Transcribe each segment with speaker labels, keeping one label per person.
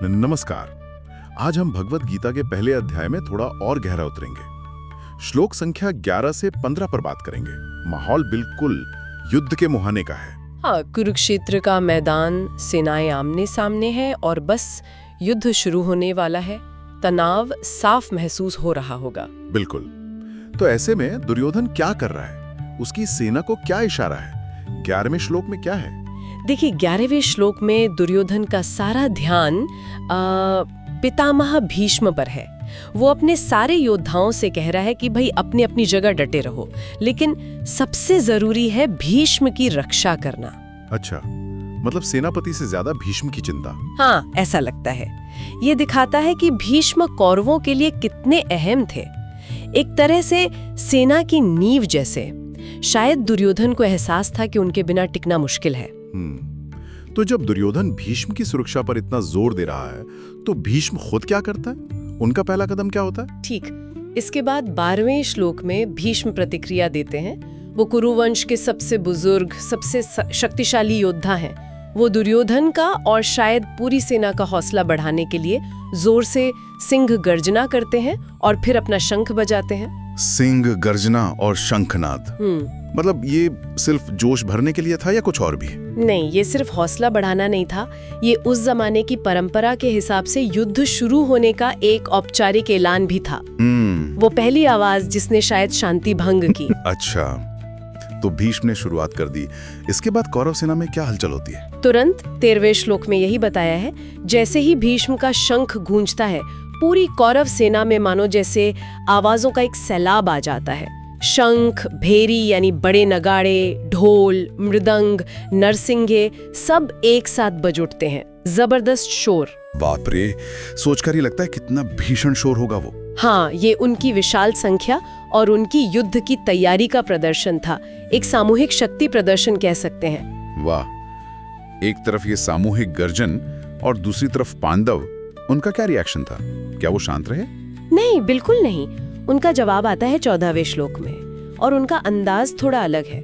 Speaker 1: नमस्कार। आज हम भगवत गीता के पहले अध्याय में थोड़ा और गहरा उतरेंगे। श्लोक संख्या 11 से 15 पर बात करेंगे। माहौल बिल्कुल युद्ध के मुहाने का है।
Speaker 2: हाँ, कुरुक्षेत्र का मैदान, सेनाएं आमने सामने है और बस युद्ध शुरू होने वाला है। तनाव साफ महसूस हो रहा होगा।
Speaker 1: बिल्कुल। तो ऐसे में दुर्योधन क्या कर रहा है? उसकी सेना को क्या इशारा है? 11वें श्लोक में क्या है?
Speaker 2: देखिए, 11वें श्लोक में दुर्योधन का सारा ध्यान पितामह भीष्म पर है। वो अपने सारे योद्धाओं से कह रहा है कि भाई अपनी अपनी जगह डटे रहो, लेकिन सबसे जरूरी है भीष्म की रक्षा करना।
Speaker 1: अच्छा, मतलब सेनापति से ज्यादा भीष्म की चिंता।
Speaker 2: हाँ, ऐसा लगता है। ये दिखाता है कि भीष्म कौरवों के लिए कितने अहम थे, एक तरह से सेना की नींव जैसे। शायद दुर्योधन को एहसास था कि उनके बिना टिकना मुश्किल है।
Speaker 1: तो जब दुर्योधन भीष्म की सुरक्षा पर इतना जोर दे रहा है, तो भीष्म खुद क्या करता है? उनका पहला कदम क्या होता है?
Speaker 2: ठीक, इसके बाद 12वें श्लोक में भीष्म प्रतिक्रिया देते हैं। वो कुरुवंश के सबसे बुजुर्ग, सबसे शक्तिशाली योद्धा हैं। वो दुर्योधन का और शायद पूरी सेना का हौसला बढ़ाने के लिए जोर से सिंह गर्जना करते हैं और फिर अपना शंख बजाते हैं।
Speaker 1: सिंह गर्जना और शंखनाद, मतलब ये सिर्फ जोश भरने के लिए था या कुछ और भी?
Speaker 2: नहीं, ये सिर्फ हौसला बढ़ाना नहीं था। ये उस जमाने की परंपरा के हिसाब से युद्ध शुरू होने का एक औपचारिक ऐलान भी था। वो पहली आवाज जिसने शायद शांति भंग की।
Speaker 1: अच्छा, तो भीष्म ने शुरुआत कर दी। इसके बाद कौरव सेना में क्या हलचल होती है?
Speaker 2: तुरंत 13वें श्लोक में यही बताया है। जैसे ही भीष्म का शंख गूंजता है, पूरी कौरव सेना में मानो जैसे आवाजों का एक सैलाब आ जाता है। शंख, भेरी यानी बड़े नगाड़े, ढोल, मृदंग, नरसिंगे सब एक साथ बज उठते हैं। जबरदस्त शोर।
Speaker 1: बाप रे, सोचकर ही लगता है कितना भीषण शोर होगा वो।
Speaker 2: हाँ, ये उनकी विशाल संख्या और उनकी युद्ध की तैयारी का प्रदर्शन था। एक सामूहिक शक्ति प्रदर्शन कह सकते हैं।
Speaker 1: वाह, एक तरफ ये सामूहिक गर्जन और दूसरी तरफ पांडव, उनका क्या रिएक्शन था? क्या वो शांत रहे?
Speaker 2: नहीं, बिल्कुल नहीं। उनका जवाब आता है 14वें श्लोक में, और उनका अंदाज थोड़ा अलग है।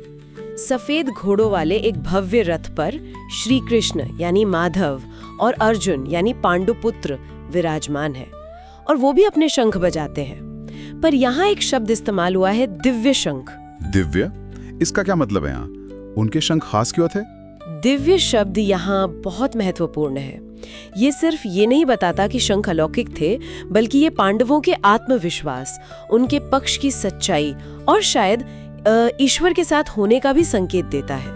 Speaker 2: सफेद घोड़ों वाले एक भव्य रथ पर श्री कृष्ण यानी माधव और अर्जुन यानी पांडुपुत्र विराजमान है, और वो भी अपने शंख बजाते हैं। पर यहाँ एक शब्द इस्तेमाल हुआ है, दिव्य शंख।
Speaker 1: दिव्य? इसका क्या मतलब है यहाँ? उनके शंख खास क्यों थे?
Speaker 2: दिव्य शब्द यहाँ बहुत महत्वपूर्ण है। ये सिर्फ ये नहीं बताता कि शंख अलौकिक थे, बल्कि ये पांडवों के आत्मविश्वास, उनके पक्ष की सच्चाई और शायद ईश्वर के साथ होने का भी संकेत देता है।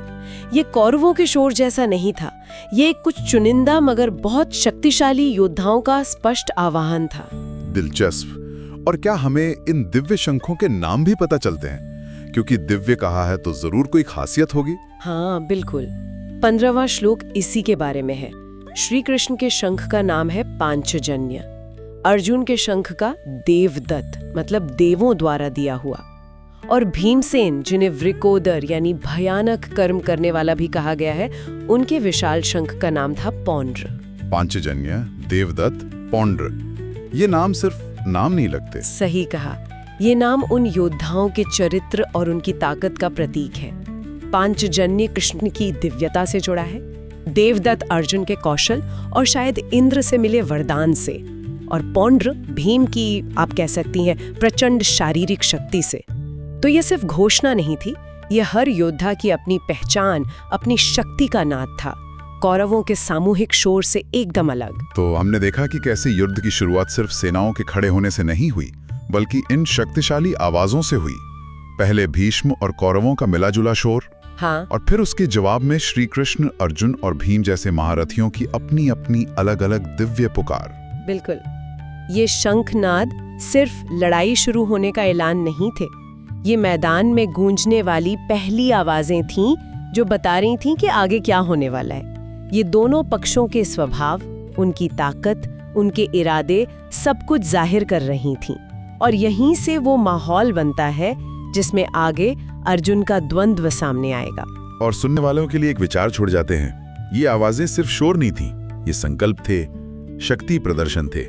Speaker 2: ये कौरवों के शोर जैसा नहीं था। ये कुछ चुनिंदा मगर बहुत शक्तिशाली योद्धाओं का स्पष्ट आह्वान था।
Speaker 1: दिलचस्प। और क्या हमें इन दिव्य शंखों के नाम भी पता चलते हैं? क्योंकि दिव्य कहा है तो जरूर कोई खासियत होगी।
Speaker 2: हाँ, बिल्कुल। 15वां श्लोक इसी के बारे में है। श्री कृष्ण के शंख का नाम है पांचजन्य, अर्जुन के शंख का देवदत्त, मतलब देवों द्वारा दिया हुआ, और भीमसेन जिन्हें वृकोदर यानी भयानक कर्म करने वाला भी कहा गया है, उनके विशाल शंख का नाम था पौंड्र।
Speaker 1: पांचजन्य, देवदत्त, पौंड्र, ये नाम सिर्फ नाम नहीं लगते।
Speaker 2: सही कहा। ये नाम उन योद्धाओं के चरित्र और उनकी ताकत का प्रतीक है। पांचजन्य कृष्ण की दिव्यता से जुड़ा है, देवदत्त अर्जुन के कौशल और शायद इंद्र से मिले वरदान से, और पौंड्र भीम की, आप कह सकती हैं, प्रचंड शारीरिक शक्ति से। तो ये सिर्फ घोषणा नहीं थी, ये हर योद्धा की अपनी पहचान, अपनी शक्ति का नाद था, कौरवों के सामूहिक शोर से एकदम अलग।
Speaker 1: तो हमने देखा कि कैसे युद्ध की शुरुआत सिर्फ सेनाओं के खड़े होने से नहीं हुई, बल्कि इन शक्तिशाली आवाजों से हुई। पहले भीष्म और कौरवों का मिला-जुला शोर,
Speaker 2: हाँ,
Speaker 1: और फिर उसके जवाब में श्री कृष्ण, अर्जुन और भीम जैसे महारथियों की अपनी अपनी अलग अलग दिव्य पुकार।
Speaker 2: बिल्कुल। ये शंखनाद सिर्फ लड़ाई शुरू होने का ऐलान नहीं थे। ये मैदान में गूंजने वाली पहली आवाजें थीं जो बता रही थीं कि आगे क्या होने वाला है। ये दोनों पक्षों के स्वभाव, उनकी ताकत, उनके इरादे सब कुछ जाहिर कर रही थीं, और यहीं से वो माहौल बनता है जिसमें आगे अर्जुन का द्वंद्व सामने आएगा।
Speaker 1: और सुनने वालों के लिए एक विचार छोड़ जाते हैं, ये आवाजें सिर्फ शोर नहीं थीं, ये संकल्प थे, शक्ति प्रदर्शन थे,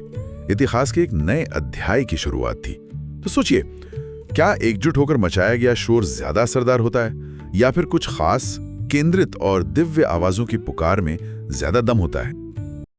Speaker 1: इतिहास के एक नए अध्याय की शुरुआत थी। तो सोचिए, क्या एकजुट होकर मचाया गया शोर ज्यादा असरदार होता है, या फिर कुछ खास, केंद्रित और दिव्य आवाजों की पुकार में ज्यादा दम होता है?